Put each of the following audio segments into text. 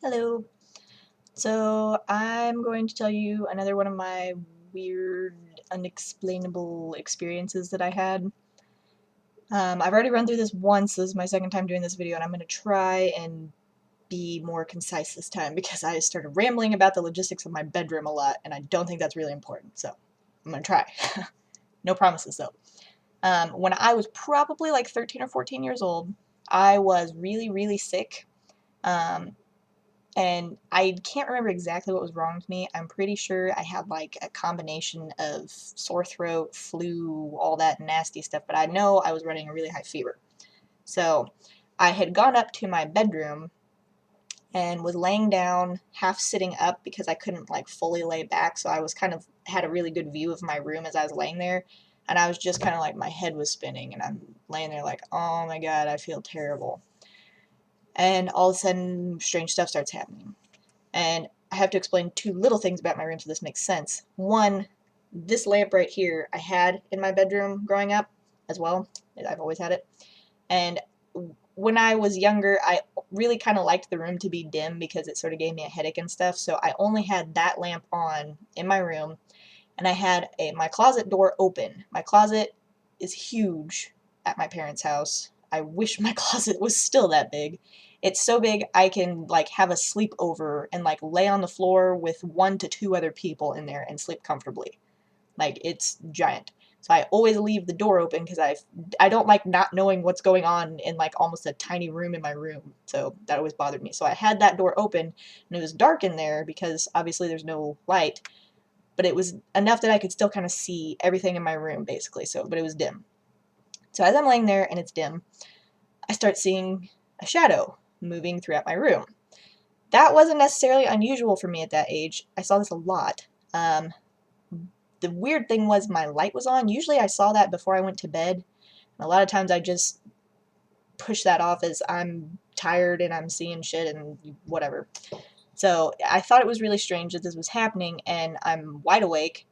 Hello. So I'm going to tell you another one of my weird, unexplainable experiences that I had. I've already run through this once. This is my second time doing this video, and I'm going to try and be more concise this time because I started rambling about the logistics of my bedroom a lot, and I don't think that's really important. So I'm going to try. No promises though. When I was probably like 13 or 14 years old, I was really, really sick. Um, and I can't remember exactly what was wrong with me. I'm pretty sure I had like a combination of sore throat, flu, all that nasty stuff, but I know I was running a really high fever. So I had gone up to my bedroom and was laying down, half sitting up because I couldn't like fully lay back, so I was kind of had a really good view of my room as I was laying there, and I was just kind of like my head was spinning and I'm laying there like, "Oh my God, I feel terrible." And all of a sudden strange stuff starts happening. And I have to explain two little things about my room so this makes sense. One, this lamp right here I had in my bedroom growing up as well. I've always had it. And when I was younger, I really kind of liked the room to be dim because it sort of gave me a headache and stuff. So I only had that lamp on in my room, and I had my closet door open. My closet is huge at my parents' house. I wish my closet was still that big. It's so big I can like have a sleepover and like lay on the floor with 1 to 2 other people in there and sleep comfortably. Like it's giant. So I always leave the door open because I don't like not knowing what's going on in like almost a tiny room in my room. So that always bothered me. So I had that door open and it was dark in there because obviously there's no light, but it was enough that I could still kind of see everything in my room basically. So but it was dim. So as I'm laying there and it's dim, I start seeing a shadow moving throughout my room. That wasn't necessarily unusual for me at that age. I saw this a lot. The weird thing was my light was on. Usually I saw that before I went to bed. And a lot of times I just push that off as I'm tired and I'm seeing shit and whatever. So I thought it was really strange that this was happening, and I'm wide awake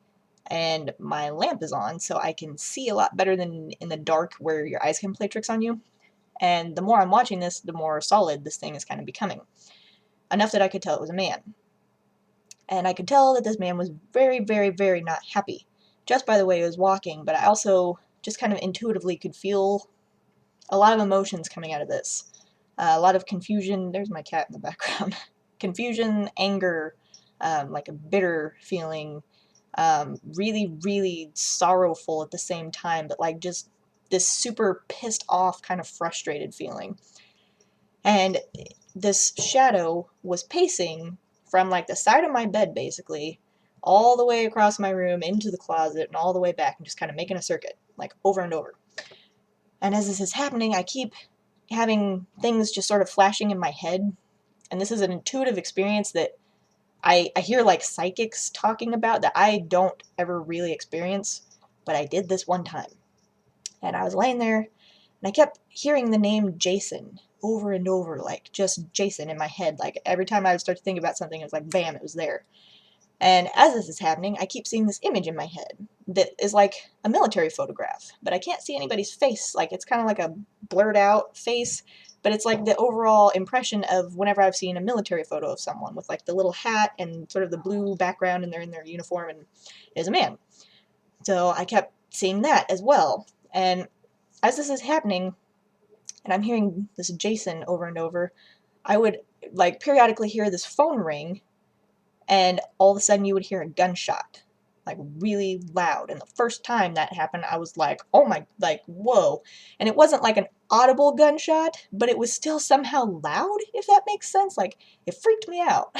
and my lamp is on so I can see a lot better than in the dark where your eyes can play tricks on you. And the more I'm watching this, the more solid this thing is kind of becoming. Enough that I could tell it was a man. And I could tell that this man was very, very, very not happy, just by the way he was walking, but I also just kind of intuitively could feel a lot of emotions coming out of this. A lot of confusion. There's my cat in the background. Confusion, anger, like a bitter feeling, really, really sorrowful at the same time, but like just this super pissed off, kind of frustrated feeling. And this shadow was pacing from like the side of my bed basically all the way across my room into the closet and all the way back and just kind of making a circuit like over and over. And as this is happening, I keep having things just sort of flashing in my head, and this is an intuitive experience that I hear like psychics talking about that I don't ever really experience, but I did this one time. And I was laying there and I kept hearing the name Jason over and over, like just Jason in my head. Like every time I would start to think about something, it was like bam, it was there. And as this is happening, I keep seeing this image in my head that is like a military photograph, but I can't see anybody's face. Like it's kind of like a blurred out face, but it's like the overall impression of whenever I've seen a military photo of someone with like the little hat and sort of the blue background and they're in their uniform and is a man. So I kept seeing that as well. And as this is happening, and I'm hearing this Jason over and over, I would like periodically hear this phone ring, and all of a sudden you would hear a gunshot, like really loud. And the first time that happened, I was like, oh my, like, whoa. And it wasn't like an audible gunshot, but it was still somehow loud, if that makes sense. Like, it freaked me out.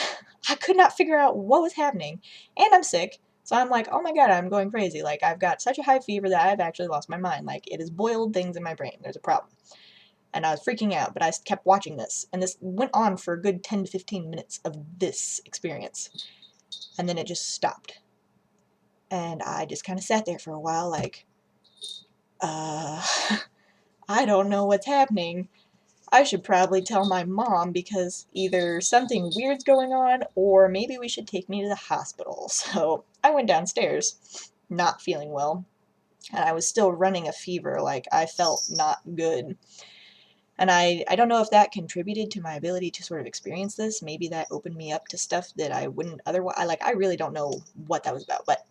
I could not figure out what was happening. And I'm sick. So I'm like, oh my God, I'm going crazy. Like, I've got such a high fever that I've actually lost my mind. Like, it has boiled things in my brain. There's a problem. And I was freaking out, but I kept watching this. And this went on for a good 10 to 15 minutes of this experience. And then it just stopped. And I just kind of sat there for a while like, I don't know what's happening. I should probably tell my mom because either something weird's going on or maybe we should take me to the hospital. So I went downstairs, not feeling well, and I was still running a fever, like I felt not good. And I don't know if that contributed to my ability to sort of experience this. Maybe that opened me up to stuff that I wouldn't otherwise. I really don't know what that was about. But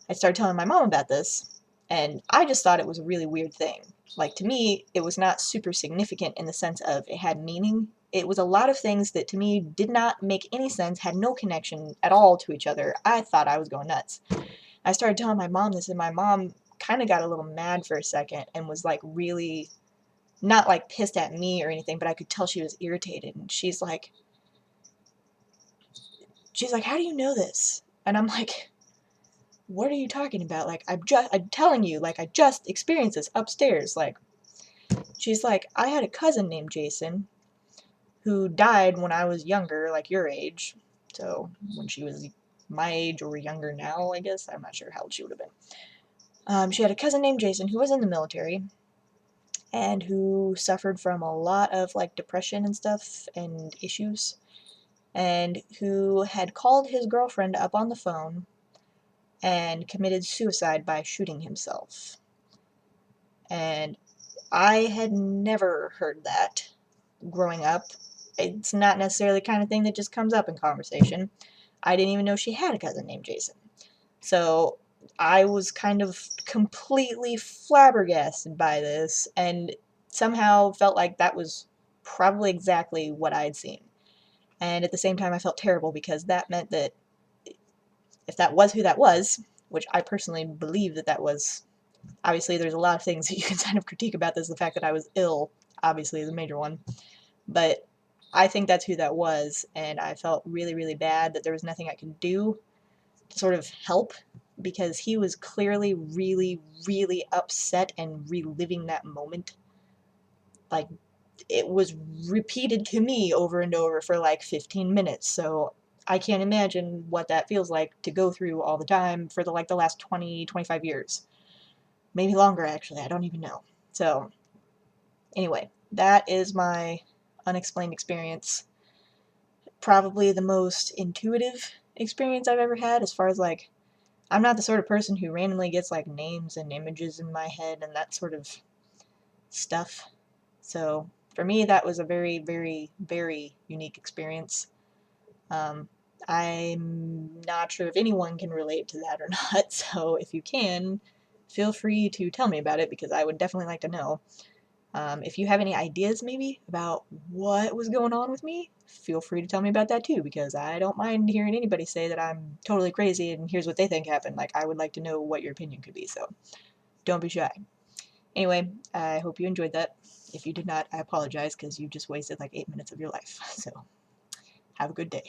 I started telling my mom about this, and I just thought it was a really weird thing. Like, to me, it was not super significant in the sense of it had meaning. It was a lot of things that to me did not make any sense, had no connection at all to each other. I thought I was going nuts. I started telling my mom this, and my mom kind of got a little mad for a second and was like really not like pissed at me or anything, but I could tell she was irritated. And she's like, how do you know this? And I'm like, what are you talking about? Like, I'm telling you, like, I just experienced this upstairs. Like, she's like, I had a cousin named Jason who died when I was younger, like your age. So when she was my age or younger now, I guess. I'm not sure how old she would have been. She had a cousin named Jason who was in the military and who suffered from a lot of like depression and stuff and issues, and who had called his girlfriend up on the phone and committed suicide by shooting himself. And I had never heard that growing up. It's not necessarily the kind of thing that just comes up in conversation. I didn't even know she had a cousin named Jason. So I was kind of completely flabbergasted by this and somehow felt like that was probably exactly what I had seen. And at the same time, I felt terrible because that meant that if that was who that was, which I personally believe that that was, obviously there's a lot of things that you can kind of critique about this. The fact that I was ill, obviously, is a major one. But I think that's who that was, and I felt really, really bad that there was nothing I could do to sort of help, because he was clearly really, really upset and reliving that moment. Like, it was repeated to me over and over for like 15 minutes, so I can't imagine what that feels like to go through all the time for the last 20, 25 years. Maybe longer, actually, I don't even know. So, anyway, that is my unexplained experience. Probably the most intuitive experience I've ever had, as far as like, I'm not the sort of person who randomly gets like names and images in my head and that sort of stuff. So for me, that was a very, very, very unique experience. Um, I'm not sure if anyone can relate to that or not, so if you can, feel free to tell me about it because I would definitely like to know. If you have any ideas maybe about what was going on with me, feel free to tell me about that too, because I don't mind hearing anybody say that I'm totally crazy and here's what they think happened. Like, I would like to know what your opinion could be, so don't be shy. Anyway, I hope you enjoyed that. If you did not, I apologize because you just wasted like 8 minutes of your life. So have a good day.